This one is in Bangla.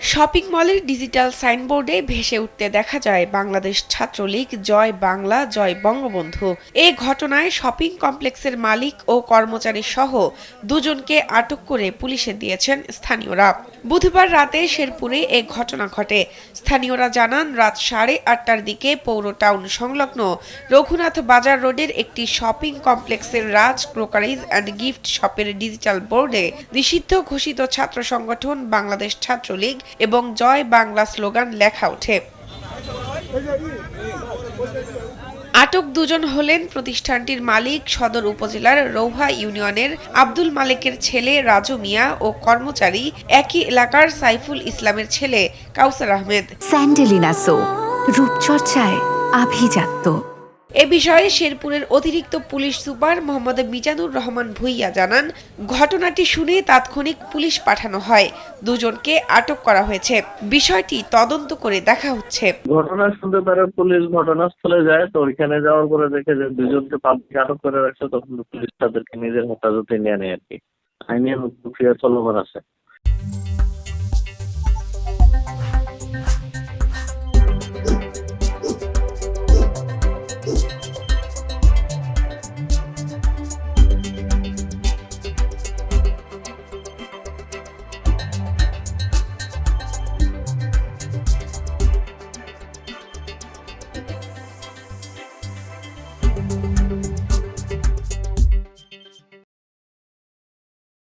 শপিং মলের ডিজিটাল সাইনবোর্ডে ভেসে উঠতে দেখা যায় বাংলাদেশ ছাত্রলীগ জয় বাংলা জয় বঙ্গবন্ধু। এ ঘটনায় শপিং কমপ্লেক্সের মালিক ও কর্মচারী সহ দুজনকে আটক করে পুলিশে দিয়েছেন স্থানীয়রা। বুধবার রাতে শেরপুরে এ ঘটনা ঘটে। স্থানীয়রা জানান, রাত 8:30টার দিকে পৌর টাউন সংলগ্ন রঘুনাথ বাজার রোডের একটি শপিং কমপ্লেক্সের রাজ ক্রোকারিজ অ্যান্ড গিফট শপের ডিজিটাল বোর্ডে নিষিদ্ধ ঘোষিত ছাত্র সংগঠন বাংলাদেশ ছাত্রলীগ এবং জয় বাংলা স্লোগান লেখা ওঠে। আটক দুজন হলেন প্রতিষ্ঠানটির মালিক সদর উপজেলার রৌহা ইউনিয়নের আব্দুল মালেকের ছেলে রাজু মিয়া ও কর্মচারী একই এলাকার সাইফুল ইসলামের ছেলে কাউসার আহমেদ। স্যান্ডেলিনা সো, রূপচর্চায় আভিজাত্য। এ বিষয়ে শেরপুরের অতিরিক্ত পুলিশ সুপার মোহাম্মদ মিজানুর রহমান ভূঁইয়া জানান, ঘটনাটি শুনে তাৎক্ষণিক পুলিশ পাঠানো হয়। দুজনকে আটক করা হয়েছে। বিষয়টি তদন্ত করে দেখা হচ্ছে। ঘটনা শুনতে পারে পুলিশ ঘটনাস্থলে যায়, তো ওইখানে যাওয়ার পরে দেখে যে দুজনকে পাবলিক আটক করে রাখছে, তখন পুলিশ তাদেরকে নিজের হেফাজতে নিয়ে নেয় আর কি। আইনের প্রক্রিয়া চলমান আছে।